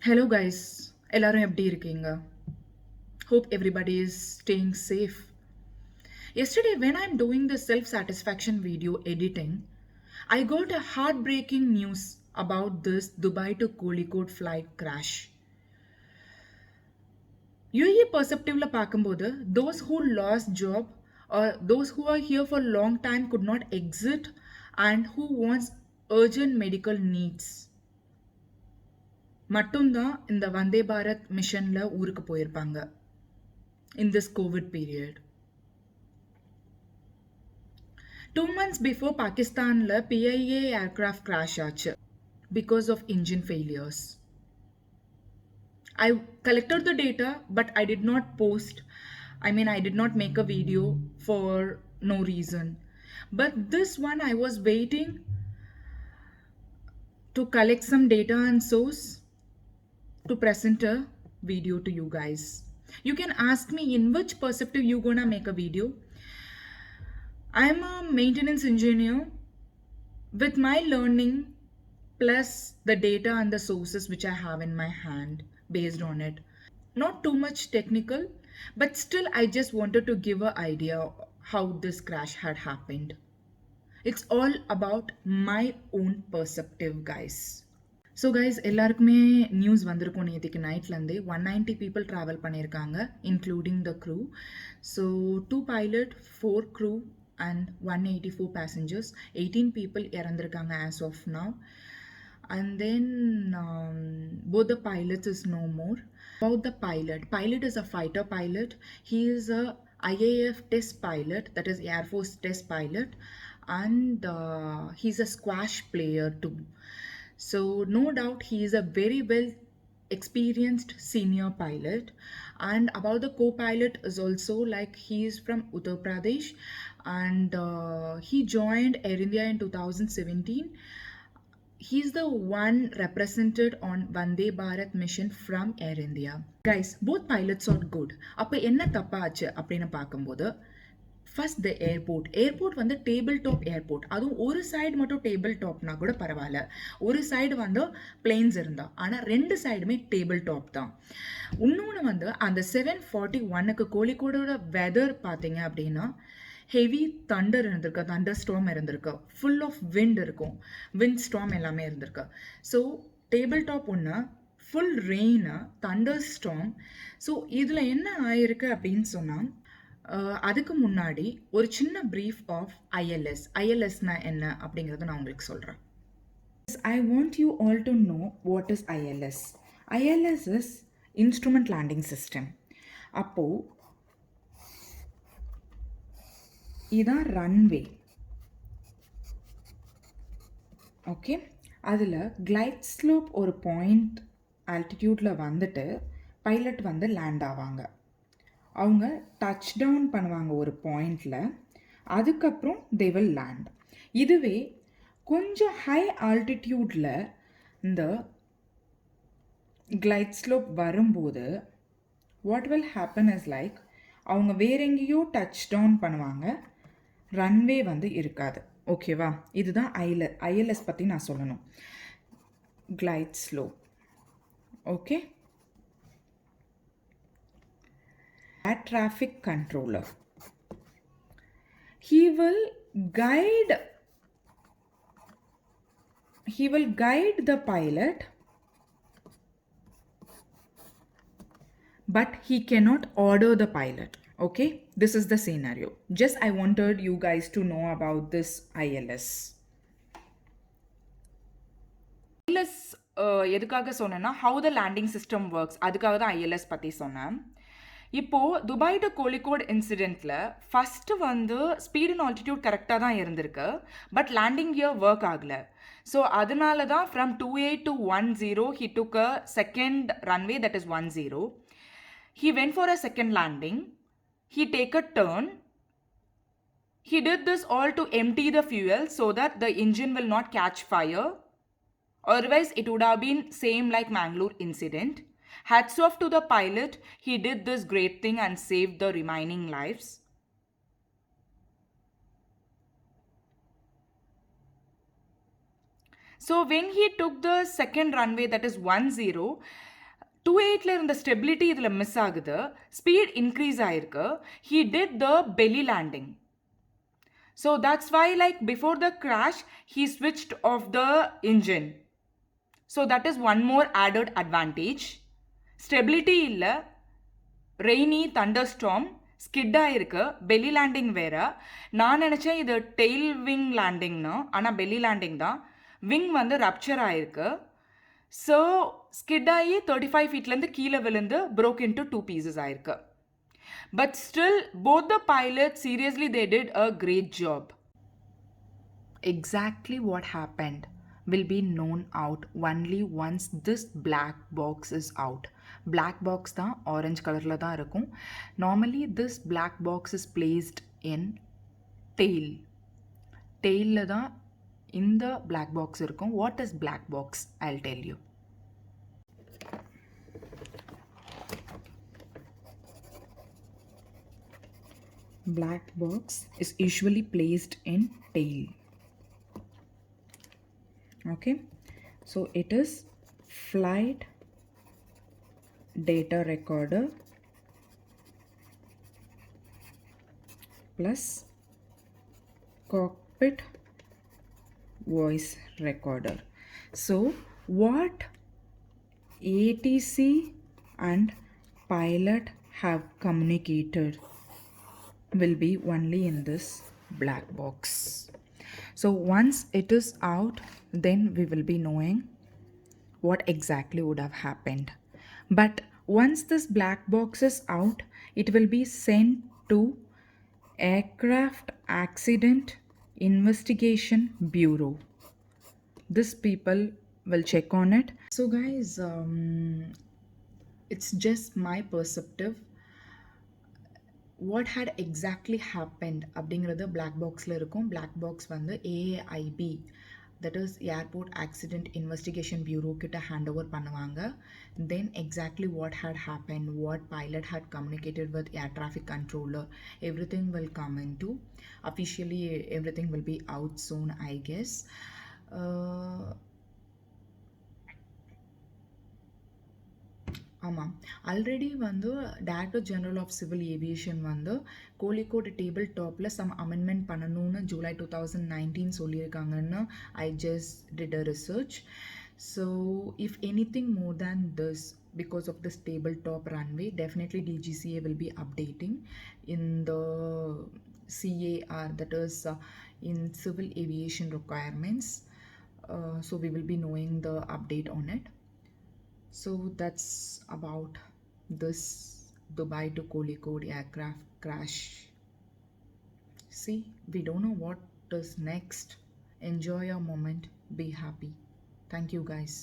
Hello guys, எல்லாரும் எப்படி இருக்கீங்க? Hope everybody is staying safe. Yesterday when I'm doing the self-satisfaction video editing, I got a heartbreaking news about this Dubai to Kozhikode flight crash. UAE perceptively பார்க்கும்போது those who lost job or those who are here for long time could not exit and who wants urgent medical needs மட்டும்தான் இந்த வந்தே பாரத் மிஷன்ல ஊருக்கு போயிருப்பாங்க in this COVID period. 2 months before Pakistanல PIA aircraft crash ஆச்சு because of engine failures. I collected the data, but I did not post. I did not make a video for no reason. But this one, I was waiting to collect some data and source to present a video to you guys. You can ask me in which perspective you gonna make a video. I'm a maintenance engineer with my learning plus the data and the sources which I have in my hand based on it. Not too much technical, but still I just wanted to give an idea how this crash had happened. It's all about my own perspective, guys. So guys எல்லாருக்குமே news வந்திருக்கும் நேற்றுக்கு நைட்லேருந்தே 190 people travel பண்ணியிருக்காங்க including the crew. So 2 pilot 4 crew and 184 passengers 18 people இறந்துருக்காங்க as of now. And then both the pilots is no more. About the pilot is a fighter pilot. He is a IAF test pilot, that is Air Force test pilot, and he's a squash player too. So no doubt he is a very well experienced senior pilot. And about the co-pilot is also like he is from Uttar Pradesh, and he joined Air India in 2017. He's the one represented on Vande Bharat mission from Air India. Guys, both pilots are good. அப்போ என்ன தப்பாச்சு அப்படின்னு பார்க்கும்போது first the airport வந்து table top airport. அதுவும் ஒரு side மட்டும் table டாப்னா கூட பரவாயில்ல, ஒரு சைடு வந்து பிளேன்ஸ் இருந்தா, ஆனால் 2 சைடுமே டேபிள் டாப் தான். இன்னொன்று வந்து அந்த 741க்கு கோழிக்கோடோட வெதர் பார்த்தீங்க அப்படின்னா ஹெவி தண்டர் இருந்திருக்கு, தண்டர் ஸ்டார்ம் இருந்திருக்கு, ஃபுல் ஆஃப் விண்ட் இருக்கும், விண்ட் ஸ்டார்ம் எல்லாமே இருந்திருக்கு. ஸோ டேபிள் டாப் ஒன்று, full rain, Thunder storm. So இதில் என்ன ஆயிருக்கு அப்படின்னு சொன்னால், அதுக்கு முன்னாடி ஒரு சின்ன ப்ரீஃப் ஆஃப் ஐஎல்எஸ்னா என்ன அப்படிங்கிறத நான் உங்களுக்கு சொல்கிறேன். I want you all to know what is ILS. ILS is Instrument Landing System. அப்போது இதான் ரன்வே. ஓகே, அதில் கிளைட் ஸ்லோப் ஒரு பாயிண்ட் ஆல்டிடியூட்டில் வந்துட்டு பைலட் வந்து லேண்ட் ஆவாங்க. அவங்க டச் டவுன் பண்ணுவாங்க ஒரு பாயிண்டில், அதுக்கப்புறம் தே வில் லேண்ட். இதுவே கொஞ்சம் ஹை ஆல்டிடியூடில் இந்த கிளைட் ஸ்லோப் வரும்போது what will happen is like அவங்க வேற எங்கேயோ டச் டவுன் பண்ணுவாங்க, ரன்வே வந்து இருக்காது. ஓகேவா, இதுதான் ஐஎல்எஸ் பற்றி நான் சொல்லணும். Glide slope. Okay, air traffic controller. He will guide the pilot, but he cannot order the pilot. Okay, this is the scenario. Just I wanted you guys to know about this ILS. எதுக்காக சொன்னேன்னா how the landing system works, அதுக்காக தான் ILS பற்றி சொன்னேன். இப்போது Dubai to Kozhikode இன்சிடெண்ட்டில் first வந்து speed and altitude கரெக்டாக தான் இருந்திருக்கு, பட் லேண்டிங் கியர் ஒர்க் ஆகலை. ஸோ அதனால தான் from 28 to 10 he took a second runway, that is 10. He went for a second landing. He take a turn. He did this all to empty the fuel so that the engine will not catch fire. Otherwise, it would have been same like Mangalore incident. Hats off to the pilot. He did this great thing and saved the remaining lives. So when he took the second runway, that is 10, 2.8ல இருந்த stability இதில் miss ஆகுது, speed increase ஆயிருக்கு. He did the belly landing. So that's why, like, before the crash, he switched off the engine. So that is one more added advantage. Stability இல்லை, rainy தண்டர்ஸ்டார்ம் skid ஆகிருக்கு, belly landing வேறு. நான் நினச்சேன் இது tail wing லேண்டிங்னு, ஆனால் belly landing தான். Wing வந்து rupture ஆகிருக்கு. ஸோ ஸ்கிட் ஆகி 35 ஃபீட்லேருந்து கீழே விழுந்து broke into 2 pieces ஆயிருக்கு. But still, both the pilots, seriously, they did a great job. Exactly what happened will be known out only once this black box is out. Black box தான் orange கலரில் தான் இருக்கும். Normally this black box is placed in tail. Tailல தான் இந்த black box இருக்கும். What is black box? I'll tell you. Black box is usually placed in tail. Okay, so it is flight data recorder plus cockpit voice recorder. So what ATC and pilot have communicated will be only in this black box. So once it is out, then we will be knowing what exactly would have happened. But once this black box is out, it will be sent to Aircraft Accident Investigation Bureau. This people will check on it. So guys, it's just my perspective. What had exactly happened அப்படிங்கிறது black பாக்ஸில் இருக்கும். Black box வந்து AIB, that is airport accident investigation bureau கிட்ட hand over பண்ணுவாங்க. Then exactly what had happen, what pilot had communicated with air traffic controller, everything will come in to officially, everything will be out soon I guess. ஆமாம், already வந்து director general of civil aviation வந்து Kozhikode table டாப்பில் some amendment பண்ணணும்னு July 2019 சொல்லியிருக்காங்கன்னு I just did a research. So if any thing more than this because of this tabletop runway, definitely DGCA will be updating in the CAR, that is in civil aviation requirements. So we will be knowing the update on it. So that's about this Dubai to Kozhikode aircraft crash. See, we don't know what is next. Enjoy your moment. Be happy. Thank you guys.